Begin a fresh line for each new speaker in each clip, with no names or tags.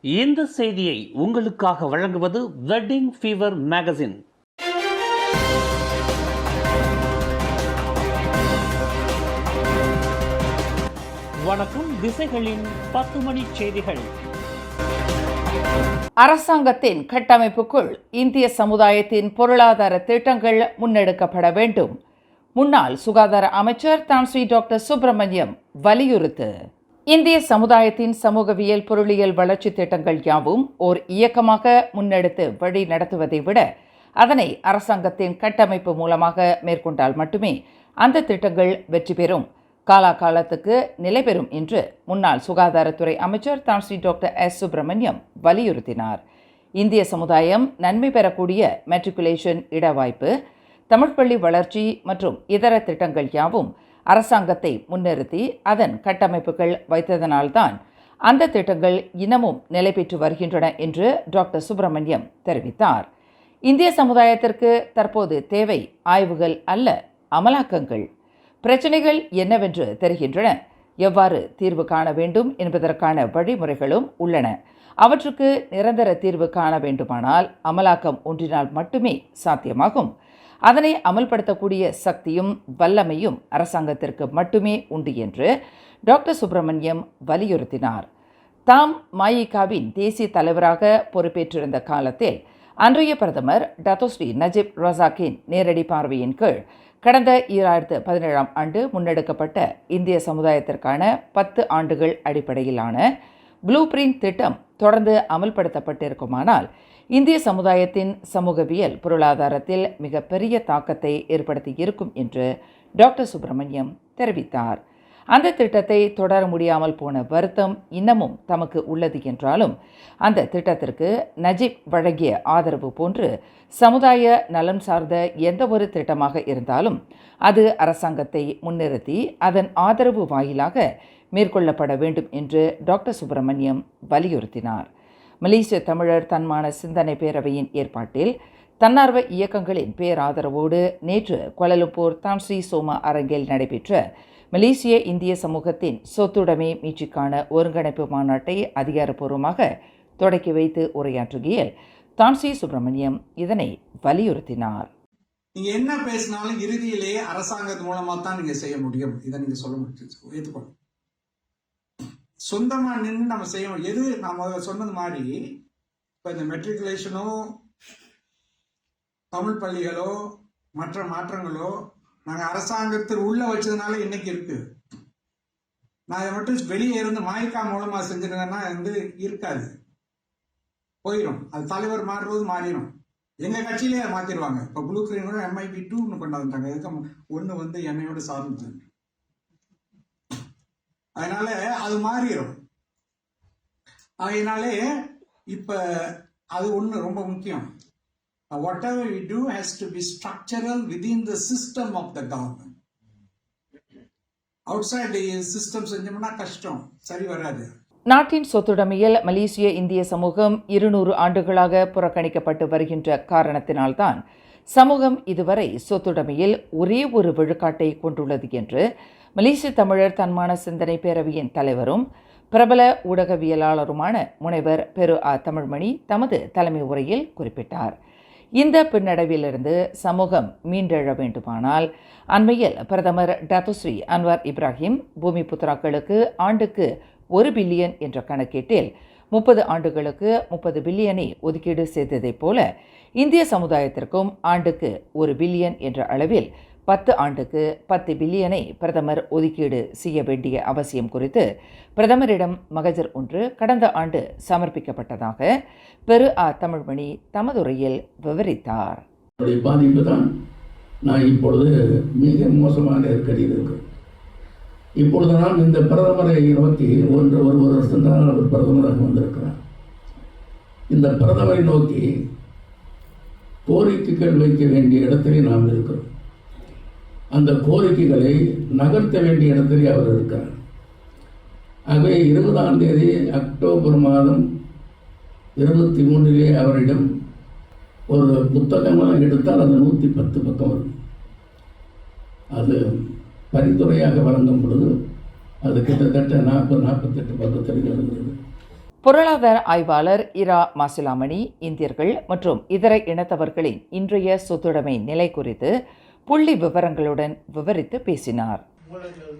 இந்த செய்தியை உங்களுக்காக வழங்குவது வெட்டிங் ஃபீவர் மேகசின். வணக்கம். திசைகளின் 10 மணி செய்திகள்.
அரசாங்கத்தின் கட்டமைப்புக்குள் இந்திய சமுதாயத்தின் பொருளாதார திட்டங்கள் முன்னெடுக்கப்பட வேண்டும். முன்னாள் சுகாதார அமைச்சர் தான்ஸ்ரீ டாக்டர் சுப்பிரமணியம் வலியுறுத்து. இந்திய சமுதாயத்தின் சமூகவியல் பொருளியல் வளர்ச்சி திட்டங்கள் யாவும் ஓர் இயக்கமாக முன்னெடுத்து வழி நடத்துவதை விட அதனை அரசாங்கத்தின் கட்டமைப்பு மூலமாக மேற்கொண்டால் மட்டுமே அந்த திட்டங்கள் வெற்றி பெறும், காலாகாலத்துக்கு நிலை பெறும் என்று முன்னாள் சுகாதாரத்துறை அமைச்சர் தான்ஸ்ரீ டாக்டர் சுப்பிரமணியம் வலியுறுத்தினார். இந்திய சமுதாயம் நன்மை பெறக்கூடிய மெட்ரிகுலேஷன் இடவாய்ப்பு, தமிழ்ப்பள்ளி வளர்ச்சி மற்றும் இதர திட்டங்கள் யாவும் அரசாங்கத்தை முன்னிறுத்தி அதன் கட்டமைப்புகள் வைத்ததனால்தான் அந்த திட்டங்கள் இன்னமும் நிலை பெற்று வருகின்றன என்று டாக்டர் சுப்பிரமணியம் தெரிவித்தார். இந்திய சமுதாயத்திற்கு தற்போது தேவை ஆய்வுகள் அல்ல, அமலாக்கங்கள். பிரச்சனைகள் என்னவென்று தெரிகின்றன, எவ்வாறு தீர்வு காண வேண்டும் என்பதற்கான வழிமுறைகளும் உள்ளன. அவற்றுக்கு நிரந்தர தீர்வு காண வேண்டுமானால் அமலாக்கம் ஒன்றினால் மட்டுமே சாத்தியமாகும். அதனை அமல்படுத்தக்கூடிய சக்தியும் வல்லமையும் அரசாங்கத்திற்கு மட்டுமே உண்டு என்று டாக்டர் சுப்பிரமணியம் வலியுறுத்தினார். தாம் மஇகவின் தேசிய தலைவராக பொறுப்பேற்றிருந்த காலத்தில் அன்றைய பிரதமர் டத்தோஸ்ரீ நஜீப் ரசாக்கின் நேரடி பார்வையின் கீழ் கடந்த 2017 ஆண்டு முன்னெடுக்கப்பட்ட இந்திய சமுதாயத்திற்கான 10 ஆண்டுகள் அடிப்படையிலான ப்ளூ பிரிண்ட் திட்டம் தொடர்ந்து அமல்படுத்தப்பட்டிருக்குமானால் இந்திய சமுதாயத்தின் சமூகவியல் பொருளாதாரத்தில் மிகப்பெரிய தாக்கத்தை ஏற்படுத்தி இருக்கும் என்று டாக்டர் சுப்பிரமணியம் தெரிவித்தார். அந்த திட்டத்தை தொடர முடியாமல் போன வருத்தம் இன்னமும் தமக்கு உள்ளது என்றாலும் அந்த திட்டத்திற்கு நஜீப் வழங்கிய ஆதரவு போன்று சமுதாய நலன் சார்ந்த எந்த ஒரு திட்டமாக இருந்தாலும் அது அரசாங்கத்தை முன்னிறுத்தி அதன் ஆதரவு வாயிலாக மேற்கொள்ளப்பட வேண்டும் என்று டாக்டர் சுப்பிரமணியம் வலியுறுத்தினார். மலேசிய தமிழர் தன்மான சிந்தனை பேரவையின் ஏற்பாட்டில் தன்னார்வ இயக்கங்களின் பேராதரவோடு நேற்று கோலாலம்பூர் தான்ஸ்ரீ சோமா அரங்கில் நடைபெற்ற மலேசிய இந்திய சமூகத்தின் சொத்துடைமை மீட்சிக்கான ஒருங்கிணைப்பு மாநாட்டை அதிகாரப்பூர்வமாக தொடக்கி வைத்து உரையாற்றுகையில் தான்ஸ்ரீ சுப்பிரமணியம் இதனை வலியுறுத்தினார்.
நீங்க என்ன பேசினாலும் இறுதியிலேயே அரசாங்கத்து மூலமா தான் நீங்க செய்ய முடியும். இதை நீங்க சொல்ல முடியும். சொந்தமா நின்று நம்ம செய்யணும். எது நாம சொன்னது மாதிரி இப்ப இந்த மெட்ரிகுலேஷனோ தமிழ் பள்ளிகளோ மற்ற மாற்றங்களோ நாங்க அரசாங்கத்தில் உள்ள வச்சதுனால இன்னைக்கு இருக்கு. நான் இதை மட்டும் வெளியே இருந்து மாய்க்கா மூலமா செஞ்சிருந்தேன்னா இருக்காது, போயிடும். அது தலைவர் மாறுறது மாறிடும். எங்க கட்சியிலே மாத்திடுவாங்க. இப்ப ப்ளூ கிரீன் கூட MIP 2 கொண்டாந்துட்டாங்க. எதுக்கு ஒண்ணு என்னையோட சார்ந்து, அதனால அது மாறிடும். அதனாலே இப்ப அது ஒண்ணு ரொம்ப முக்கியம். Whatever we do has to be structural within the system of the government. Outside the system செஞ்சோம்னா கஷ்டம், சரி வராது.
நாட்டின் சொத்துடைமையில் மலேசிய இந்திய சமூகம் 200 ஆண்டுகளாக புறக்கணிக்கப்பட்டு வருகின்ற காரணத்தினால்தான் சமூகம் இதுவரை சொத்துடைமையில் ஒரே ஒரு விழுக்காட்டை கொண்டுள்ளது என்று மலேசிய தமிழர் தன்மான சிந்தனை பேரவையின் தலைவரும் பிரபல ஊடகவியலாளருமான முனைவர் பெரு தமிழ்மணி தமது தலைமை உரையில் குறிப்பிட்டார். இந்த பின்னடைவிலிருந்து சமூகம் மீண்டெழ வேண்டுமானால் அண்மையில் பிரதமர் டத்தோஸ்ரீ அன்வார் இப்ராஹிம் பூமி புத்ராக்களுக்கு ஆண்டுக்கு 1 பில்லியன் என்ற கணக்கீட்டில் 30 ஆண்டுகளுக்கு 30 பில்லியனை ஒதுக்கீடு செய்ததைப் போல இந்திய சமுதாயத்திற்கும் ஆண்டுக்கு 1 பில்லியன் என்ற அளவில் 10 ஆண்டுக்கு 10 பில்லியனை பிரதமர் ஒதுக்கீடு செய்ய வேண்டிய அவசியம் குறித்து பிரதமரிடம் மகஜர் ஒன்று கடந்த ஆண்டு சமர்ப்பிக்கப்பட்டதாக பெரு தமிழ்மணி தமது உரையில் விவரித்தார்.
பாதிப்பு தான் நான் இப்பொழுது மிக மோசமான நெருக்கடியில் இருக்கு. இப்பொழுது நான் இந்த பிரதமரை நோக்கி ஒரு வருஷம் தான் அவர் பிரதமராக வந்திருக்கிறார். இந்த பிரதமரை நோக்கி கோரிக்கைகள் வைக்க வேண்டிய இடத்திலே நாம் இருக்கிறோம். அந்த கோரிக்கைகளை நகர்த்த வேண்டிய இடத்திலே அவர் இருக்கிறார். ஆகவே 20ஆம் தேதி அக்டோபர் மாதம் 23 அவரிடம் ஒரு புத்தகமாக எடுத்தால் அது 110 பக்கம் வரும். அது பரிந்துரையாக வழங்கும் பொழுது அது கிட்டத்தட்ட 40-48 பக்கத்தில் எழுதுகிறது.
பொருளாதார ஆய்வாளர் இரா மாசிலாமணி இந்தியர்கள் மற்றும் இதர இனத்தவர்களின் இன்றைய சொத்துடைமை நிலை குறித்து புள்ளி விவரங்களுடன் விவரித்து பேசினார்.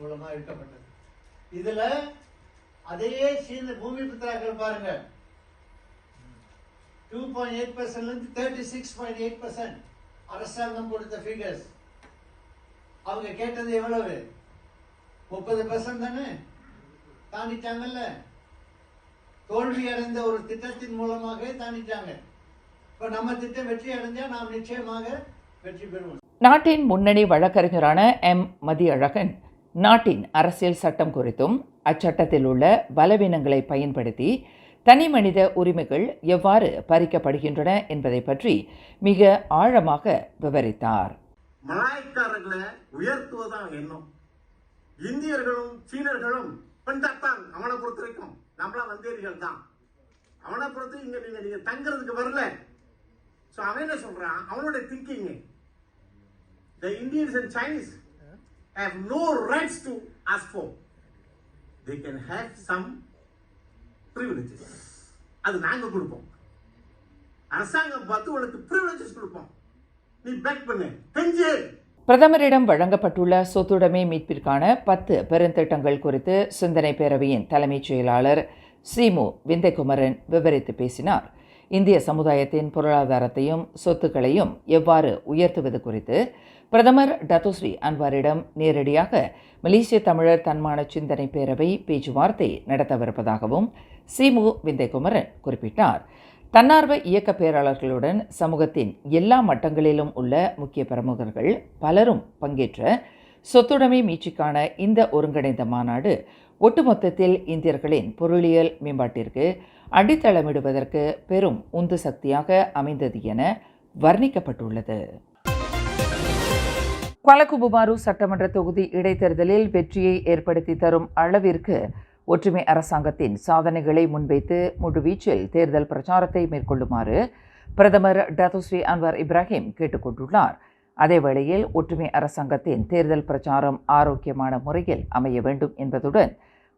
மூலமா எடுக்கப்பட்டது. இதுல அதே பூமி புத்திராக்கள் பாருங்க, 2.8% 36.8% அரசாங்கம் கொடுத்த ஃபிகர்ஸ். அவங்க கேட்டது எவ்வளவு? 30% தானே, தாண்டிட்டாங்கல்ல. தோல்வி அடைந்த ஒரு திட்டத்தின் மூலமாக தாண்டிட்டாங்க. இப்ப நம்ம திட்டம் வெற்றி அடைஞ்சா நாம் நிச்சயமாக வெற்றி பெறுவோம்.
நாட்டின் முன்னணி வழக்கறிஞரான எம். மதியழகன் நாட்டின் அரசியல் சட்டம் குறித்தும் அச்சட்டத்தில் உள்ள பலவீனங்களை பயன்படுத்தி தனி மனித உரிமைகள் எவ்வாறு பறிக்கப்படுகின்றன என்பதை பற்றி மிக ஆழமாக விவரித்தார்.
மலாய்க்காரர்களை உயர்த்துவதான் எண்ணம். இந்தியர்களும் சீனர்களும் பெண்டாத்தான். அவனை பொறுத்த வரைக்கும் நம்மளாம் வந்தேரிகள் தான். அவனை பொறுத்து இங்க நீங்க தங்குறதுக்கு வரல. சோ அவன் என்ன சொல்றான், அவனோட thinking, the Indians and Chinese have no rights to ask for. They can have some privileges. அது நாங்க கொடுப்போம். அரசாங்கம் பார்த்து உனக்கு privileges கொடுப்போம். நீ பேக் பண்ணு, கெஞ்சு.
பிரதமரிடம் வழங்கப்பட்டுள்ள சொத்துடைமை மீட்பிற்கான 10 பெருந்திட்டங்கள் குறித்து சிந்தனை பேரவையின் தலைமைச் செயலாளர் சீமு விந்தைகுமரன் விவரித்து பேசினார். இந்திய சமுதாயத்தின் பொருளாதாரத்தையும் சொத்துக்களையும் எவ்வாறு உயர்த்துவது குறித்து பிரதமர் டத்தோஸ்ரீ அன்வாரிடம் நேரடியாக மலேசிய தமிழர் தன்மான சிந்தனை பேரவை பேச்சுவார்த்தை நடத்தவிருப்பதாகவும் சீமு விந்தைகுமரன் குறிப்பிட்டார். தன்னார்வ இயக்க பேராளர்களுடன் சமூகத்தின் எல்லா மட்டங்களிலும் உள்ள முக்கிய பிரமுகர்கள் பலரும் பங்கேற்ற சொத்துடைமை மீட்சிக்கான இந்த ஒருங்கிணைந்த மாநாடு ஒட்டுமொத்தத்தில் இந்தியர்களின் பொருளியல் மேம்பாட்டிற்கு அடித்தளமிடுவதற்கு பெரும் உந்து சக்தியாக அமைந்தது என வர்ணிக்கப்பட்டுள்ளது. குவாலகுபுமாரு சட்டமன்ற தொகுதி இடைத்தேர்தலில் வெற்றியை ஏற்படுத்தி தரும் அளவிற்கு ஒற்றுமை அரசாங்கத்தின் சாதனைகளை முன்வைத்து முழுவீச்சில் தேர்தல் பிரச்சாரத்தை மேற்கொள்ளுமாறு பிரதமர் டத்தோஸ்ரீ அன்வார் இப்ராஹிம் கேட்டுக்கொண்டுள்ளார். அதேவேளையில் ஒற்றுமை அரசாங்கத்தின் தேர்தல் பிரச்சாரம் ஆரோக்கியமான முறையில் அமைய வேண்டும் என்பதுடன்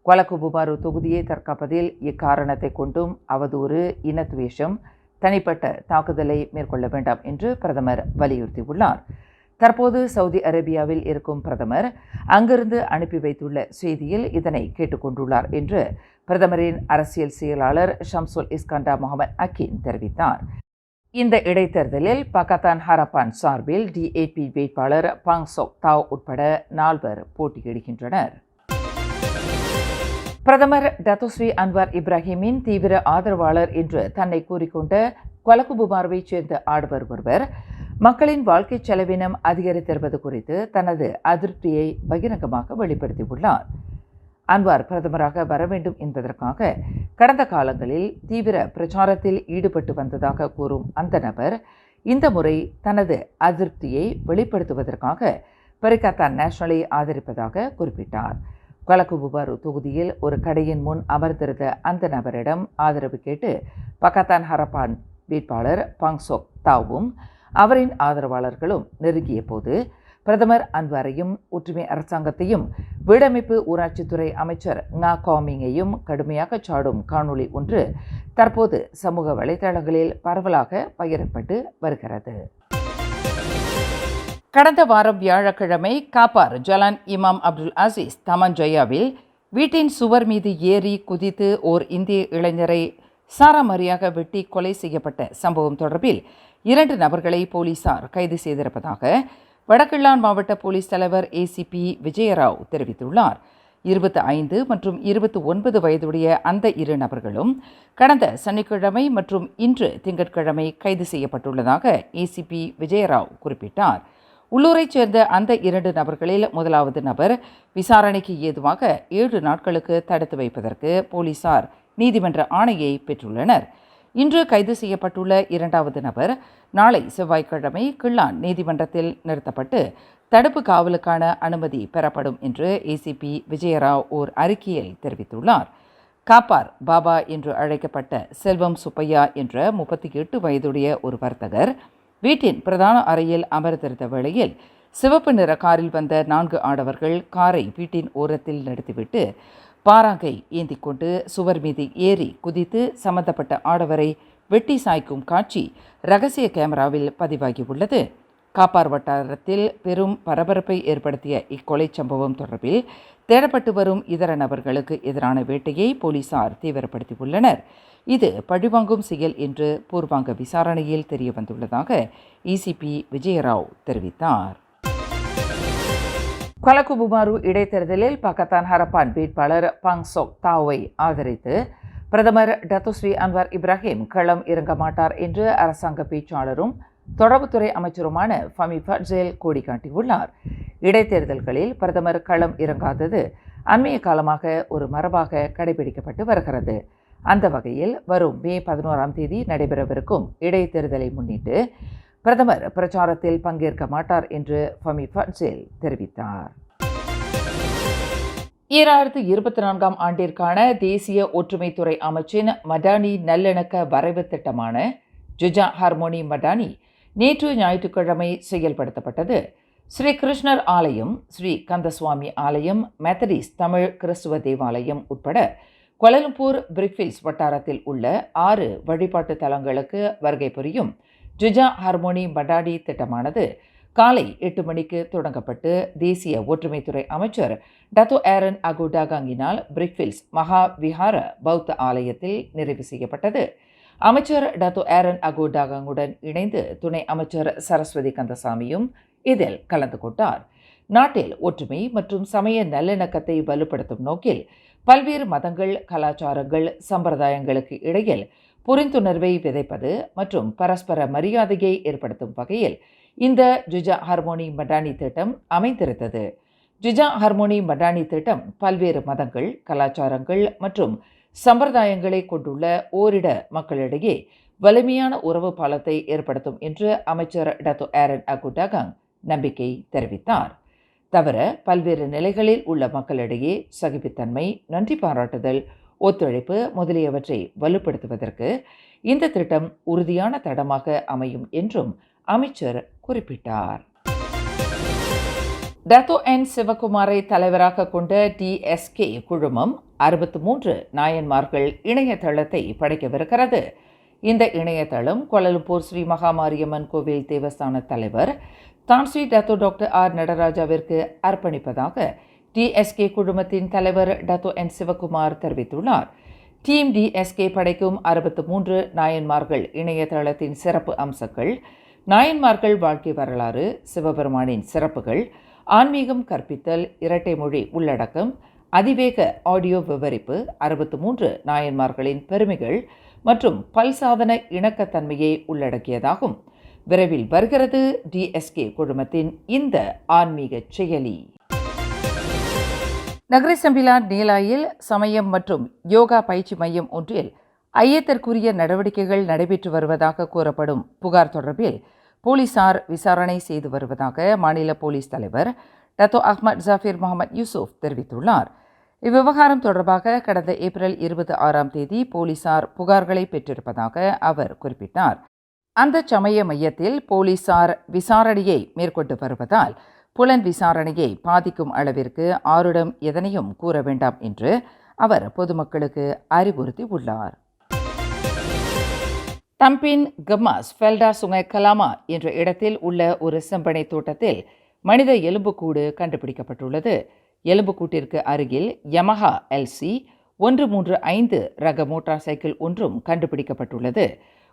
குவாலகுபுமாரு தொகுதியை தற்காப்பதில் இக்காரணத்தை கொண்டும் அவதூறு, இனத்துவேஷம், தனிப்பட்ட தாக்குதலை மேற்கொள்ள வேண்டாம் என்று பிரதமர் வலியுறுத்தியுள்ளார். தற்போது சவுதி அரேபியாவில் இருக்கும் பிரதமர் அங்கிருந்து அனுப்பி வைத்துள்ள செய்தியில் இதனை கேட்டுக்கொண்டுள்ளார் என்று பிரதமரின் அரசியல் செயலாளர் ஷம்சுல் இஸ்கண்டா முகமது அக்கீன் தெரிவித்தார். இந்த இடைத்தேர்தலில் பகத்தான் ஹரப்பான் சார்பில் DAP வேட்பாளர் பாங் சோக் தாவ் உட்பட 4 போட்டியிடுகின்றனர். பிரதமர் டத்தோஸ்ரீ அன்வார் இப்ராஹிமின் தீவிர ஆதரவாளர் என்று தன்னை கூறிக்கொண்ட குவாலகுபுமாருவைச் சேர்ந்த ஆடவர் ஒருவர் மக்களின் வாழ்க்கை செலவினம் அதிகரித்திருப்பது குறித்து தனது அதிருப்தியை பகிரங்கமாக வெளிப்படுத்தியுள்ளார். அன்வார் பிரதமராக வர வேண்டும் என்பதற்காக கடந்த காலங்களில் தீவிர பிரச்சாரத்தில் ஈடுபட்டு வந்ததாக கூறும் அந்த நபர் இந்த முறை தனது அதிருப்தியை வெளிப்படுத்துவதற்காக பரிகத்தான் நேஷனலை ஆதரிப்பதாக குறிப்பிட்டார். குவாலகுபுமாரு தொகுதியில் ஒரு கடையின் முன் அமர்ந்திருந்த அந்த நபரிடம் ஆதரவு கேட்டு பகத்தான் ஹரப்பான் வேட்பாளர் பாங் சோக் தாவும் அவரின் ஆதரவாளர்களும் நெருங்கிய போது பிரதமர் அன்வாரையும் ஒற்றுமை அரசாங்கத்தையும் வீடமைப்பு ஊராட்சித்துறை அமைச்சர் ngா காமிங்கையும் கடுமையாக சாடும் காணொளி ஒன்று தற்போது சமூக வலைதளங்களில் பரவலாக பகிரப்பட்டு வருகிறது. கடந்த வாரம் வியாழக்கிழமை காப்பார் ஜலான் இமாம் அப்துல் அசீஸ் தமன்ஜயாவில் வீட்டின் சுவர் மீது ஏறி குதித்து ஓர் இந்திய இளைஞரை சாராமாரியாக வெட்டி கொலை செய்யப்பட்ட சம்பவம் தொடர்பில் 2 நபர்களை போலீசார் கைது செய்திருப்பதாக வடகிழான் மாவட்ட போலீஸ் தலைவர் ACP விஜயராவ் தெரிவித்துள்ளார். 25 மற்றும் 29 வயதுடைய அந்த 2 நபர்களும் கடந்த சனிக்கிழமை மற்றும் இன்று திங்கட்கிழமை கைது செய்யப்பட்டுள்ளதாக ACP விஜயராவ் குறிப்பிட்டார். உள்ளூரைச் சேர்ந்த அந்த 2 நபர்களில் முதலாவது நபர் விசாரணைக்கு ஏதுவாக 7 நாட்களுக்கு தடுத்து வைப்பதற்கு போலீசார் நீதிமன்ற ஆணையை பெற்றுள்ளனர். இன்று கைது செய்யப்பட்டுள்ள 2வது நபர் நாளை செவ்வாய்க்கிழமை கிள்ளான் நீதிமன்றத்தில் நிறுத்தப்பட்டு தடுப்பு காவலுக்கான அனுமதி பெறப்படும் என்று ACP விஜயராவ் ஓர் அறிக்கையில் தெரிவித்துள்ளார். காப்பார் பாபா என்று அழைக்கப்பட்ட செல்வம் சுப்பையா என்ற 38 வயதுடைய ஒரு வர்த்தகர் வீட்டின் பிரதான அறையில் அமர்ந்திருந்த வேளையில் சிவப்பு நிற காரில் வந்த 4 ஆடவர்கள் காரை வீட்டின் ஓரத்தில் நிறுத்திவிட்டு பாராங்கை ஏந்திக் கொண்டு சுவர் மீது ஏறி குதித்து சம்பந்தப்பட்ட ஆடவரை வெட்டி சாய்க்கும் காட்சி ரகசிய கேமராவில் பதிவாகியுள்ளது. காப்பார் வட்டாரத்தில் பெரும் பரபரப்பை ஏற்படுத்திய இக்கொலை சம்பவம் தொடர்பில் தேடப்பட்டு வரும் இதர நபர்களுக்கு எதிரான வேட்டையை போலீசார் தீவிரப்படுத்தியுள்ளனர். இது பழிவாங்கும் செயல் என்று பூர்வாங்க விசாரணையில் தெரியவந்துள்ளதாக ECP விஜயராவ் தெரிவித்தார். கொலகுபுமாரு இடைத்தேர்தலில் பக்கத்தான் ஹரப்பான் வேட்பாளர் பாங் சொக் தாவை ஆதரித்து பிரதமர் டத்துஸ்ரீ அன்வார் இப்ராஹிம் களம் இறங்க மாட்டார் என்று அரசாங்க பேச்சாளரும் தொடர்புத்துறை அமைச்சருமான ஃபமி ஃபட்சேல் கோடி காட்டியுள்ளார். இடைத்தேர்தல்களில் பிரதமர் களம் இறங்காதது அண்மைய காலமாக ஒரு மரபாக கடைபிடிக்கப்பட்டு வருகிறது. அந்த வகையில் வரும் மே 11ஆம் தேதி நடைபெறவிருக்கும் இடைத்தேர்தலை முன்னிட்டு பிரதமர் பிரச்சாரத்தில் பங்கேற்க மாட்டார் என்று ஃபமி ஃபட்சேல் தெரிவித்தார். 2024ஆம் ஆண்டிற்கான தேசிய ஒற்றுமைத்துறை அமைச்சின் மடானி நல்லிணக்க வரைவு திட்டமான ஜுஜா ஹார்மோனி மடானி நேற்று ஞாயிற்றுக்கிழமை செயல்படுத்தப்பட்டது. ஸ்ரீ கிருஷ்ணர் ஆலயம், ஸ்ரீ கந்தசுவாமி ஆலயம், மெத்தடிஸ்ட் தமிழ் கிறிஸ்துவ தேவாலயம் உட்பட கோலாலம்பூர் பிரிக்ஃபீல்ட்ஸ் வட்டாரத்தில் உள்ள 6 வழிபாட்டு தலங்களுக்கு வருகை புரியும் ஜுஜா ஹார்மோனி மடானி திட்டமானது காலை 8 மணிக்கு தொடங்கப்பட்டு தேசிய ஒற்றுமைத்துறை அமைச்சர் டத்தோ ஏரன் அகுடாகாங்கினால் பிரிக்ஃபீல்ட்ஸ் மகா விஹார பௌத்த ஆலயத்தில் நிறைவு செய்யப்பட்டது. அமைச்சர் டத்தோ ஏரன் அகுடாகாங்குடன் இணைந்து துணை அமைச்சர் சரஸ்வதி கந்தசாமியும் இதில் கலந்து கொண்டார். நாட்டில் ஒற்றுமை மற்றும் சமய நல்லிணக்கத்தை வலுப்படுத்தும் நோக்கில் பல்வேறு மதங்கள், கலாச்சாரங்கள், சம்பிரதாயங்களுக்கு இடையில் புரிந்துணர்வை விதைப்பது மற்றும் பரஸ்பர மரியாதையை ஏற்படுத்தும் வகையில் இந்த ஜுஜா ஹார்மோனி மடானி திட்டம் அமைந்திருந்தது. ஜுஜா ஹார்மோனி மடானி திட்டம் பல்வேறு மதங்கள், கலாச்சாரங்கள் மற்றும் சம்பிரதாயங்களை கொண்டுள்ள ஓரிட மக்களிடையே வலிமையான உறவு பாலத்தை ஏற்படுத்தும் என்று அமைச்சர் டத்தோ ஏரன் அகுடாகாங் நம்பிக்கை தெரிவித்தார். தவிர பல்வேறு நிலைகளில் உள்ள மக்களிடையே சகிப்புத்தன்மை, நன்றி பாராட்டுதல், ஒத்துழைப்பு முதலியவற்றை வலுப்படுத்துவதற்கு இந்த திட்டம் உறுதியான தடமாக அமையும் என்றும் அமைச்சர் குறிப்பிட்டார். டத்தோ என் சிவகுமாரை தலைவராக கொண்ட DSK குழுமம் 63 நாயன்மார்கள் இணையதளத்தை படைக்கவிருக்கிறது. இந்த இணையதளம் கோலாலம்பூர் ஸ்ரீ மகாமாரியம்மன் கோவில் தேவஸ்தான தலைவர் தான் ஸ்ரீ டத்தோ டாக்டர் R நடராஜாவிற்கு அர்ப்பணிப்பதாக DSK குழுமத்தின் தலைவர் டத்தோ என் சிவகுமார் தெரிவித்துள்ளார். டீம் DSK படைக்கும் 63 நாயன்மார்கள் இணையதளத்தின் சிறப்பு அம்சங்கள்: நாயன்மார்கள் வாழ்க்கை வரலாறு, சிவபெருமானின் சிறப்புகள், ஆன்மீகம் கற்பித்தல், இரட்டை மொழி உள்ளடக்கம், அதிவேக ஆடியோ விவரிப்பு, 63 நாயன்மார்களின் பெருமைகள் மற்றும் பல்சாதன இணக்கத்தன்மையை உள்ளடக்கியதாகும். விரைவில் வருகிறது DSK குழுமத்தின் இந்த ஆன்மீக செயலி. நகர சம்பிலான் நீலாயில் சமயம் மற்றும் யோகா பயிற்சி மையம் ஒன்றில் ஐயத்திற்குரிய நடவடிக்கைகள் நடைபெற்று வருவதாக கூறப்படும் புகார் தொடர்பில் போலீசார் விசாரணை செய்து வருவதாக மாநில போலீஸ் தலைவர் டத்தோ அஹ்மத் ஜாஃபிர் முகமது யூசுப் தெரிவித்துள்ளார். இவ்விவகாரம் தொடர்பாக கடந்த ஏப்ரல் 26ஆம் தேதி போலீசார் புகார்களை பெற்றிருப்பதாக அவர் குறிப்பிட்டார். அந்த சமய மையத்தில் போலீசார் விசாரணையை மேற்கொண்டு வருவதால் புலன் விசாரணையை பாதிக்கும் அளவிற்கு ஆருடம் எதனையும் கூற வேண்டாம் என்று அவர் பொதுமக்களுக்கு அறிவுறுத்தி உள்ளார். தம்பின் கம்மாஸ் ஃபெல்டா சுங்கை கலாமா என்ற இடத்தில் உள்ள ஒரு செம்பனை தோட்டத்தில் மனித எலும்புக்கூடு கண்டுபிடிக்கப்பட்டுள்ளது. எலும்புக்கூட்டிற்கு அருகில் யமஹா LC 135 ரக மோட்டார் சைக்கிள் ஒன்றும் கண்டுபிடிக்கப்பட்டுள்ளது.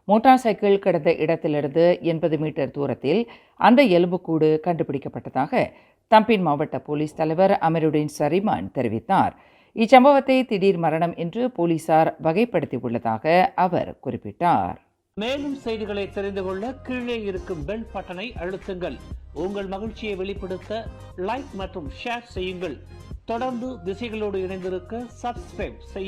மோட்டார் சைக்கிள் கடந்த இடத்திலிருந்து 80 மீட்டர் தூரத்தில் அந்த எலும்புக்கூடு கண்டுபிடிக்கப்பட்டதாக தம்பின் மாவட்ட போலீஸ் தலைவர் அமருடின் சரிமான் தெரிவித்தார். இச்சம்பவத்தை திடீர் மரணம் என்று போலீசார் வகைப்படுத்தியுள்ளதாக அவர் குறிப்பிட்டார்.
மேலும் செய்திகளை தெரிந்து கொள்ள கீழே இருக்கும் பெல் பட்டனை அழுத்துங்கள். உங்கள் மகிழ்ச்சியை வெளிப்படுத்த லைக் மற்றும் ஷேர் செய்யுங்கள். தொடர்ந்து திசைகளோடு இணைந்திருக்க சப்ஸ்கிரைப் செய்யுங்கள்.